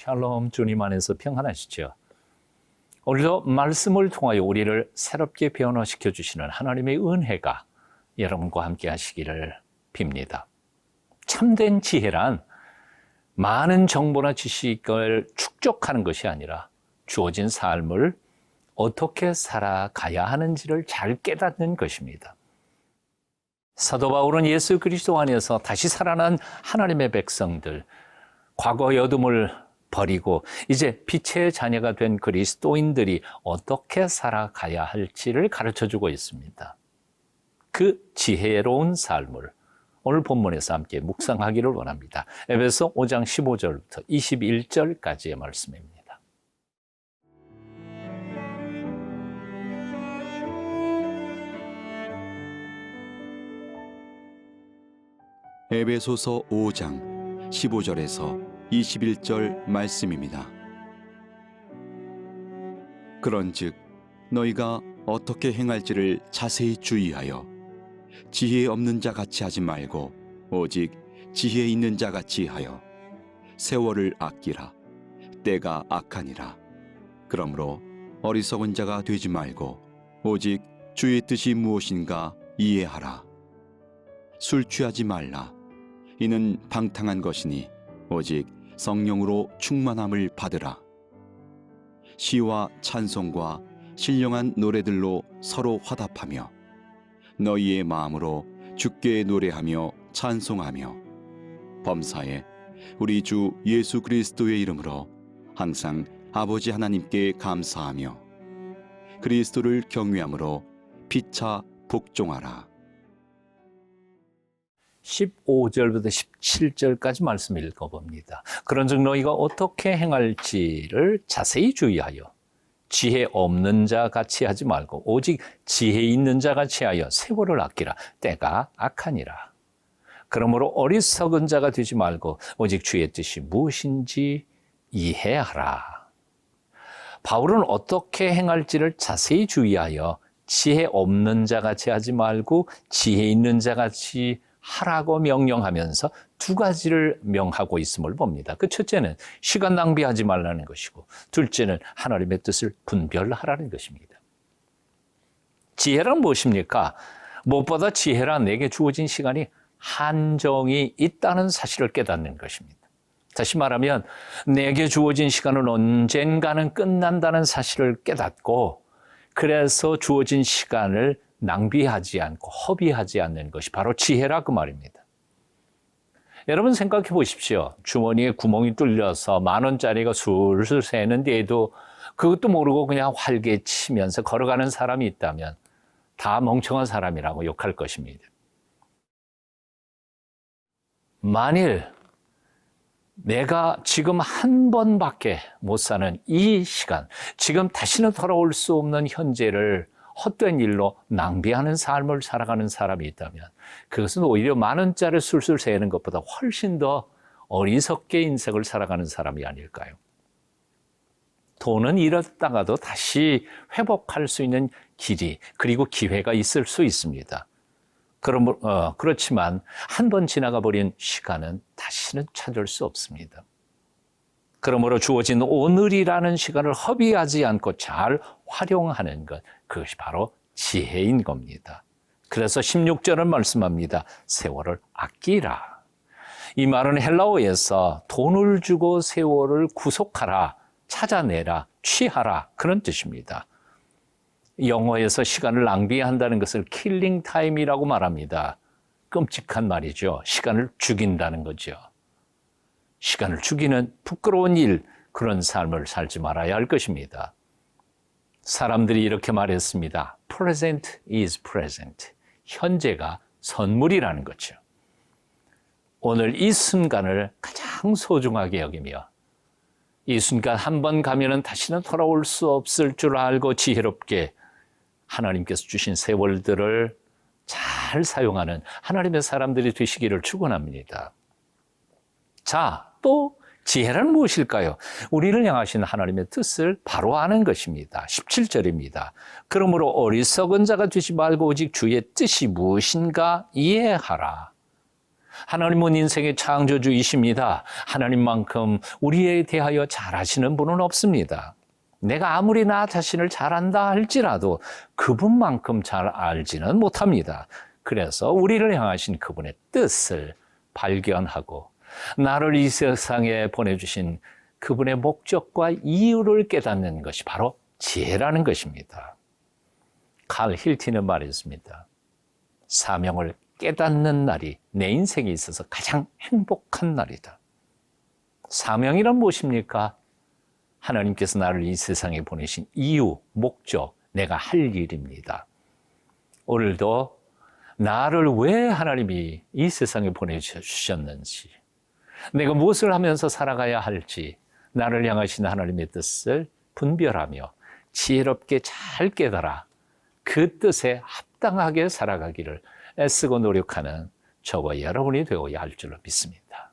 샬롬, 주님 안에서 평안하시죠? 오늘도 말씀을 통하여 우리를 새롭게 변화시켜 주시는 하나님의 은혜가 여러분과 함께 하시기를 빕니다. 참된 지혜란 많은 정보나 지식을 축적하는 것이 아니라 주어진 삶을 어떻게 살아가야 하는지를 잘 깨닫는 것입니다. 사도 바울은 예수 그리스도 안에서 다시 살아난 하나님의 백성들, 과거의 어둠을 버리고 이제 빛의 자녀가 된 그리스도인들이 어떻게 살아가야 할지를 가르쳐주고 있습니다. 그 지혜로운 삶을 오늘 본문에서 함께 묵상하기를 원합니다. 에베소 5장 15절부터 21절까지의 말씀입니다. 에베소서 5장 15절에서 21절 말씀입니다. 그런즉 너희가 어떻게 행할지를 자세히 주의하여 지혜 없는 자 같이 하지 말고 오직 지혜 있는 자 같이 하여 세월을 아끼라. 때가 악하니라. 그러므로 어리석은 자가 되지 말고 오직 주의 뜻이 무엇인가 이해하라. 술 취하지 말라. 이는 방탕한 것이니 오직 성령으로 충만함을 받으라. 시와 찬송과 신령한 노래들로 서로 화답하며 너희의 마음으로 주께 노래하며 찬송하며 범사에 우리 주 예수 그리스도의 이름으로 항상 아버지 하나님께 감사하며 그리스도를 경외함으로 피차 복종하라. 15절부터 17절까지 말씀 읽어봅니다. 그런즉 너희가 어떻게 행할지를 자세히 주의하여 지혜 없는 자 같이 하지 말고 오직 지혜 있는 자 같이 하여 세월을 아끼라. 때가 악하니라. 그러므로 어리석은 자가 되지 말고 오직 주의 뜻이 무엇인지 이해하라. 바울은 어떻게 행할지를 자세히 주의하여 지혜 없는 자 같이 하지 말고 지혜 있는 자 같이 하라고 명령하면서 두 가지를 명하고 있음을 봅니다. 그 첫째는 시간 낭비하지 말라는 것이고 둘째는 하나님의 뜻을 분별하라는 것입니다. 지혜란 무엇입니까? 무엇보다 지혜란 내게 주어진 시간이 한정이 있다는 사실을 깨닫는 것입니다. 다시 말하면 내게 주어진 시간은 언젠가는 끝난다는 사실을 깨닫고 그래서 주어진 시간을 낭비하지 않고 허비하지 않는 것이 바로 지혜라 그 말입니다. 여러분 생각해 보십시오. 주머니에 구멍이 뚫려서 10,000원짜리가 술술 새는데도 그것도 모르고 그냥 활개치면서 걸어가는 사람이 있다면 다 멍청한 사람이라고 욕할 것입니다. 만일 내가 지금 한 번밖에 못 사는 이 시간, 지금 다시는 돌아올 수 없는 현재를 헛된 일로 낭비하는 삶을 살아가는 사람이 있다면 그것은 오히려 10,000원짜리 술술 새는 것보다 훨씬 더 어리석게 인생을 살아가는 사람이 아닐까요? 돈은 잃었다가도 다시 회복할 수 있는 길이 그리고 기회가 있을 수 있습니다. 그렇지만 한 번 지나가 버린 시간은 다시는 찾을 수 없습니다. 그러므로 주어진 오늘이라는 시간을 허비하지 않고 잘 활용하는 것, 그것이 바로 지혜인 겁니다. 그래서 16절은 말씀합니다. 세월을 아끼라. 이 말은 헬라어에서 돈을 주고 세월을 구속하라, 찾아내라, 취하라 그런 뜻입니다. 영어에서 시간을 낭비한다는 것을 킬링 타임이라고 말합니다. 끔찍한 말이죠. 시간을 죽인다는 거죠. 시간을 죽이는 부끄러운 일, 그런 삶을 살지 말아야 할 것입니다. 사람들이 이렇게 말했습니다. Present is present. 현재가 선물이라는 거죠. 오늘 이 순간을 가장 소중하게 여기며 이 순간 한 번 가면은 다시는 돌아올 수 없을 줄 알고 지혜롭게 하나님께서 주신 세월들을 잘 사용하는 하나님의 사람들이 되시기를 축원합니다. 자, 또 지혜란 무엇일까요? 우리를 향하신 하나님의 뜻을 바로 아는 것입니다. 17절입니다. 그러므로 어리석은 자가 되지 말고 오직 주의 뜻이 무엇인가 이해하라. 하나님은 인생의 창조주이십니다. 하나님만큼 우리에 대하여 잘하시는 분은 없습니다. 내가 아무리 나 자신을 잘한다 할지라도 그분만큼 잘 알지는 못합니다. 그래서 우리를 향하신 그분의 뜻을 발견하고 나를 이 세상에 보내주신 그분의 목적과 이유를 깨닫는 것이 바로 지혜라는 것입니다. 칼 힐티는 말했습니다. 사명을 깨닫는 날이 내 인생에 있어서 가장 행복한 날이다. 사명이란 무엇입니까? 하나님께서 나를 이 세상에 보내신 이유, 목적, 내가 할 일입니다. 오늘도 나를 왜 하나님이 이 세상에 보내주셨는지, 내가 무엇을 하면서 살아가야 할지, 나를 향하신 하나님의 뜻을 분별하며 지혜롭게 잘 깨달아 그 뜻에 합당하게 살아가기를 애쓰고 노력하는 저와 여러분이 되어야 할 줄로 믿습니다.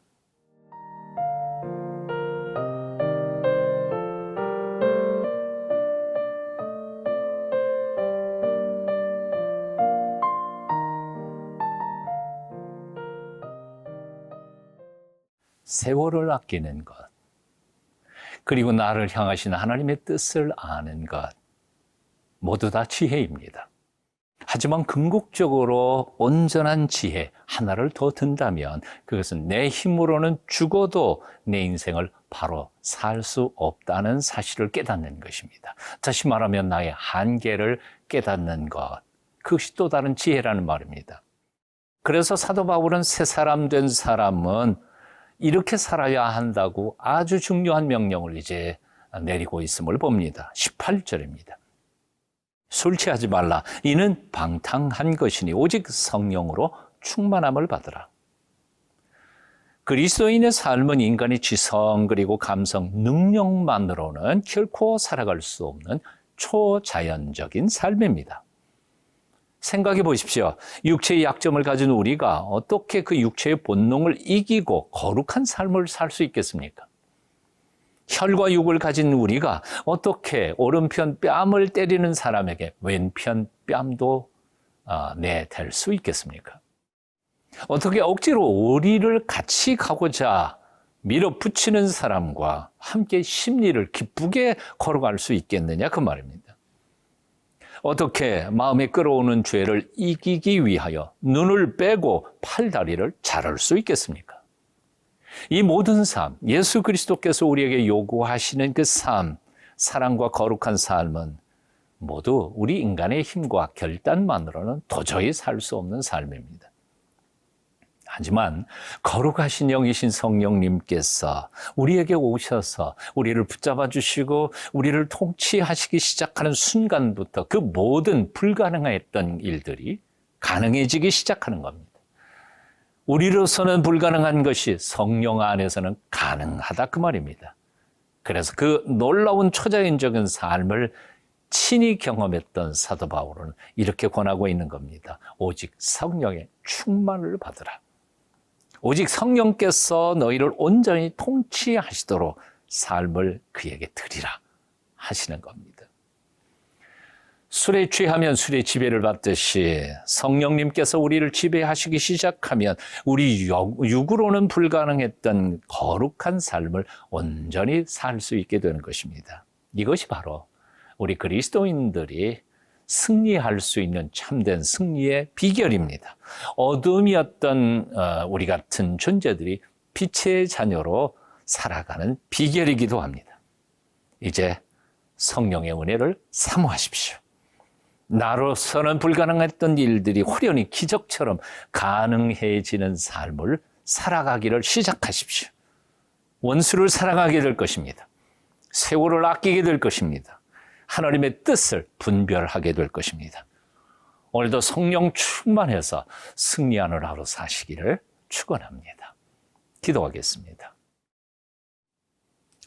세월을 아끼는 것, 그리고 나를 향하신 하나님의 뜻을 아는 것, 모두 다 지혜입니다. 하지만 궁극적으로 온전한 지혜 하나를 더 든다면 그것은 내 힘으로는 죽어도 내 인생을 바로 살 수 없다는 사실을 깨닫는 것입니다. 다시 말하면 나의 한계를 깨닫는 것, 그것이 또 다른 지혜라는 말입니다. 그래서 사도 바울은 새 사람 된 사람은 이렇게 살아야 한다고 아주 중요한 명령을 이제 내리고 있음을 봅니다. 18절입니다. 술 취하지 말라. 이는 방탕한 것이니 오직 성령으로 충만함을 받으라. 그리스도인의 삶은 인간의 지성 그리고 감성, 능력만으로는 결코 살아갈 수 없는 초자연적인 삶입니다. 생각해 보십시오. 육체의 약점을 가진 우리가 어떻게 그 육체의 본능을 이기고 거룩한 삶을 살 수 있겠습니까? 혈과 육을 가진 우리가 어떻게 오른편 뺨을 때리는 사람에게 왼편 뺨도 내댈 수 있겠습니까? 어떻게 억지로 오리를 같이 가고자 밀어붙이는 사람과 함께 심리를 기쁘게 걸어갈 수 있겠느냐 그 말입니다. 어떻게 마음에 끌어오는 죄를 이기기 위하여 눈을 빼고 팔다리를 자를 수 있겠습니까? 이 모든 삶, 예수 그리스도께서 우리에게 요구하시는 그 삶, 사랑과 거룩한 삶은 모두 우리 인간의 힘과 결단만으로는 도저히 살 수 없는 삶입니다. 하지만 거룩하신 영이신 성령님께서 우리에게 오셔서 우리를 붙잡아 주시고 우리를 통치하시기 시작하는 순간부터 그 모든 불가능했던 일들이 가능해지기 시작하는 겁니다. 우리로서는 불가능한 것이 성령 안에서는 가능하다 그 말입니다. 그래서 그 놀라운 초자연적인 삶을 친히 경험했던 사도 바울은 이렇게 권하고 있는 겁니다. 오직 성령의 충만을 받으라. 오직 성령께서 너희를 온전히 통치하시도록 삶을 그에게 드리라 하시는 겁니다. 술에 취하면 술의 지배를 받듯이 성령님께서 우리를 지배하시기 시작하면 우리 육으로는 불가능했던 거룩한 삶을 온전히 살 수 있게 되는 것입니다. 이것이 바로 우리 그리스도인들이 승리할 수 있는 참된 승리의 비결입니다. 어둠이었던 우리 같은 존재들이 빛의 자녀로 살아가는 비결이기도 합니다. 이제 성령의 은혜를 사모하십시오. 나로서는 불가능했던 일들이 호련히 기적처럼 가능해지는 삶을 살아가기를 시작하십시오. 원수를 사랑하게 될 것입니다. 세월을 아끼게 될 것입니다. 하나님의 뜻을 분별하게 될 것입니다. 오늘도 성령 충만해서 승리하는 하루 사시기를 축원합니다. 기도하겠습니다.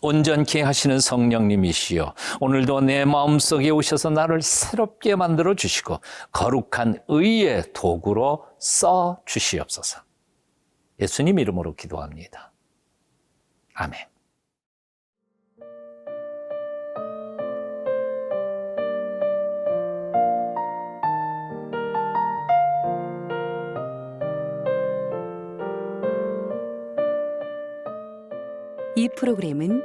온전케 하시는 성령님이시여, 오늘도 내 마음속에 오셔서 나를 새롭게 만들어 주시고 거룩한 의의 도구로 써 주시옵소서. 예수님 이름으로 기도합니다. 아멘. 이 프로그램은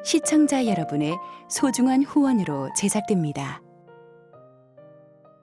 시청자 여러분의 소중한 후원으로 제작됩니다.